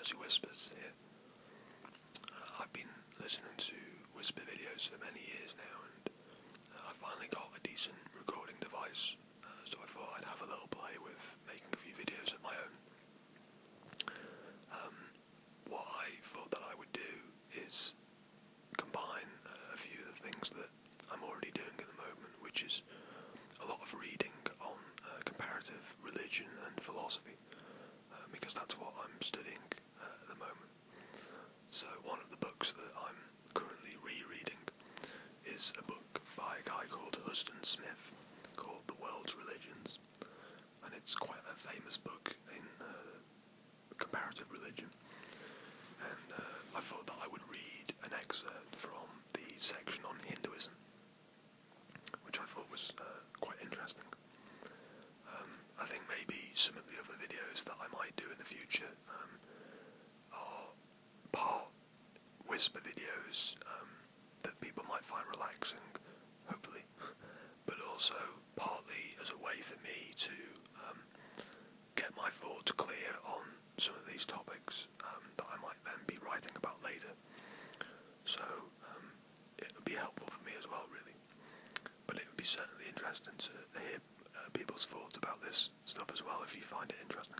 Cozy Whispers here. I've been listening to whisper videos for many years now, and I finally got a decent recording device, so I thought I'd have a little play with making a few videos of my own. What I thought that I would do is combine a few of the things that I'm already doing at the moment, which is a lot of reading on comparative religion and philosophy, because that's what I'm studying at the moment. So one of the books that I'm currently rereading is a book by a guy called Huston Smith called The World's Religions, and it's quite a famous book in comparative religion, and I thought that I would read an excerpt from the section on Hinduism, which I thought was quite interesting. I think maybe some of the other videos that I might do in the future are part whisper videos that people might find relaxing, hopefully, but also partly as a way for me to get my thoughts clear on some of these topics that I might then be writing about later. So it would be helpful for me as well, really. But it would be certainly interesting to hear people's thoughts about this stuff as well, if you find it interesting.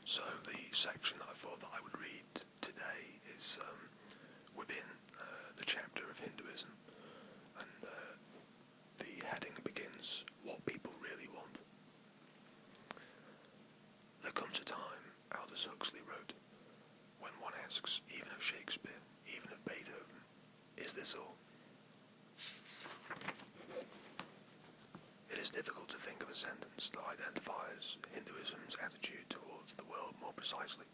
So the section that I thought that I would read today is within the chapter of Hinduism, and the heading begins, "What People Really Want." There comes a time, Aldous Huxley wrote, when one asks, even of Shakespeare, even of Beethoven, is this all? It is difficult to think of a sentence that identifies Hinduism's attitude towards the world more precisely.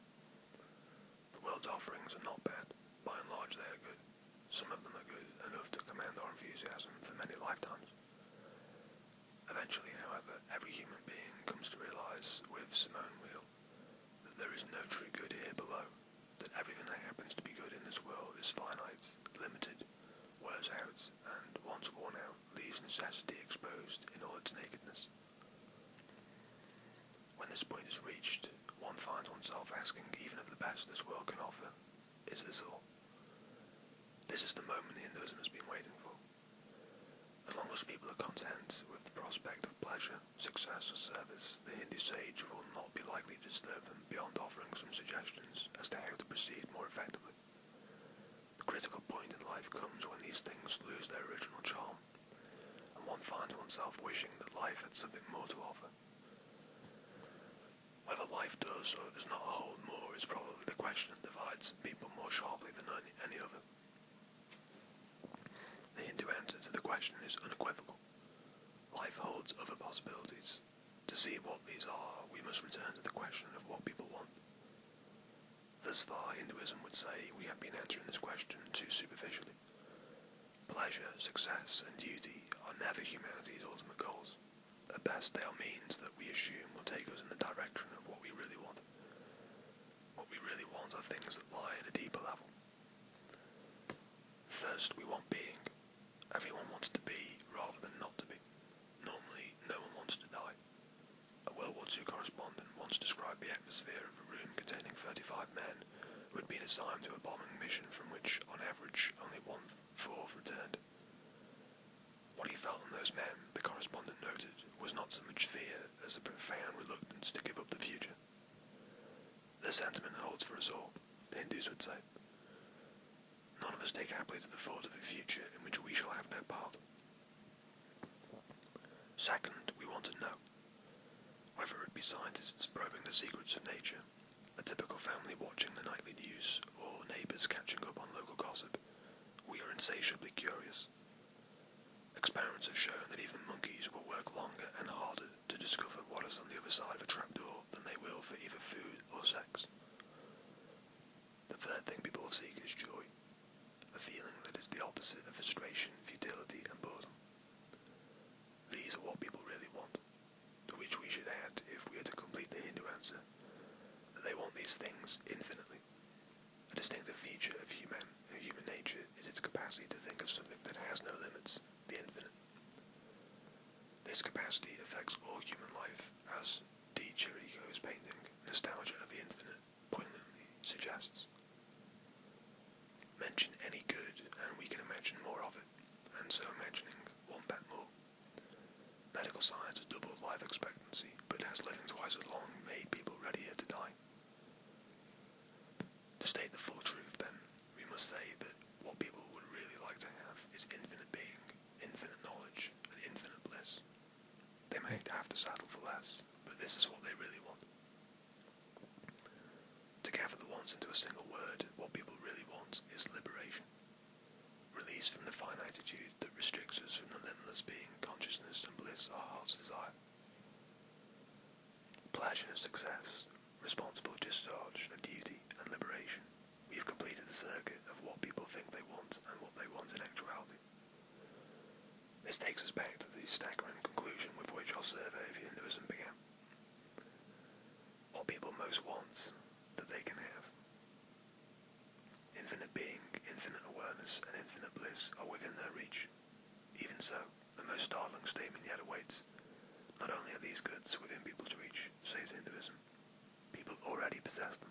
The world's offerings are not bad. By and large, they are good. Some of them are good enough to command our enthusiasm for many lifetimes. Eventually, however, every human being comes to realize with Simone Weil that there is no true good here below, that everything that happens to be good in this world is finite, limited, wears out, and once worn out, leaves necessity exposed in all its nakedness. When this point is reached, one finds oneself asking, even of the best this world can offer, is this all? This is the moment Hinduism has been waiting for. As long as people are content with the prospect of pleasure, success, or service, the Hindu sage will not be likely to disturb them beyond offering some suggestions as to how to proceed more effectively. The critical point in life comes when these things lose their original charm, and one finds oneself wishing that life had something more to offer. Whether life does or does not hold more is probably the question that divides people more sharply than any other. The Hindu answer to the question is unequivocal. Life holds other possibilities. To see what these are, we must return to the question of what people want. Thus far, Hinduism would say we have been answering this question too superficially. Pleasure, success, and duty are never humanity's ultimate goals. At best, they are means that we assume will take us in the direction of what we really want. What we really want are things that lie at a deeper level. First, we want being. Everyone wants to be rather than not to be. Normally, no one wants to die. A World War II correspondent once described the atmosphere of a room containing 35 men who had been assigned to a bombing mission from which, on average, only 1/4 returned. What he felt in those men, the correspondent noted, was not so much fear as a profound reluctance to give up the future. The sentiment holds for us all, the Hindus would say. None of us take happily to the thought of a future in which we shall have no part. Second, we want to know. Whether it be scientists probing the secrets of nature, a typical family watching the nightly news, or neighbours catching up on local gossip, we are insatiably curious. Experiments have shown that even monkeys will work longer and harder to discover what is on the other side of a trapdoor than they will for either food or sex. The third thing people seek is joy, a feeling that is the opposite of frustration, futility, and boredom. These are what people really want, to which we should add, if we are to complete the Hindu answer, that they want these things infinitely. A distinctive feature of human nature is its capacity to think of something that has no limits, the infinite. This capacity affects all human life, as D. Chirico's painting, Nostalgia of the Infinite, has long made people readier to die. To state the full truth, then, we must say that what people would really like to have is infinite being, infinite knowledge, and infinite bliss. They may have to settle for less, but this is what they really want. To gather the wants into a single word, what people really want is liberation. Release from the finitude that restricts us from the limitless being, consciousness, and bliss our hearts desire. Pleasure, success, responsible discharge of duty, and liberation. We have completed the circuit of what people think they want and what they want in actuality. This takes us back to the staggering conclusion with which our survey of Hinduism began. What people most want, that they can have. Infinite being, infinite awareness, and infinite bliss are within their reach. Even so, the most startling statement yet awaits. Not only are these goods within people's reach, says Hinduism, people already possess them.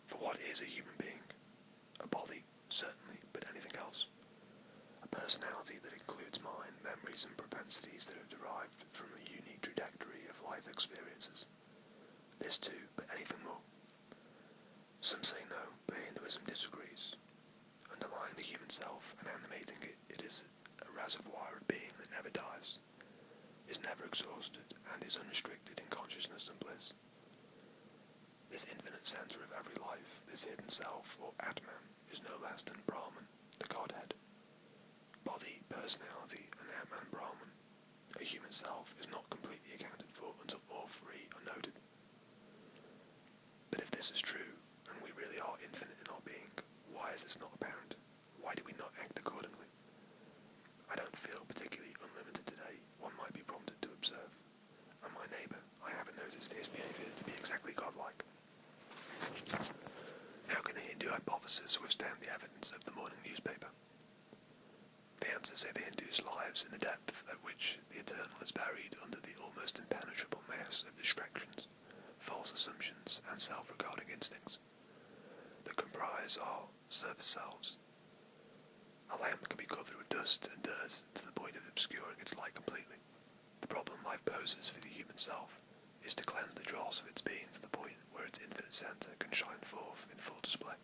For what is a human being? A body, certainly, but anything else? A personality that includes mind, memories, and propensities that have derived from a unique trajectory of life experiences. This too, but anything more? Some say no, but Hinduism disagrees. Underlying the human self and animating it, it is a reservoir of being that never dies, is never exhausted, and is unrestricted in consciousness and bliss. This infinite centre of every life, this hidden self, or Atman, is no less than Brahman, the Godhead. Body, personality, and Atman Brahman, a human self, is not completely accounted for until all three are noted. But if this is true, and we really are infinite in our being, why is this not apparent? Why do we not act accordingly? I don't feel particularly unlimited today, one might be prompted to observe. And my neighbour, I haven't noticed his behaviour to be exactly godlike. How can the Hindu hypothesis withstand the evidence of the morning newspaper? The answers say the Hindus' lives in the depth at which the eternal is buried under the almost impenetrable mass of distractions, false assumptions, and self-regarding instincts that comprise our surface selves. A lamp can be covered with dust and dirt to the point of obscuring its light completely. The problem life poses for the human self is to cleanse the dross of its being to the point where its infinite centre can shine forth in full display.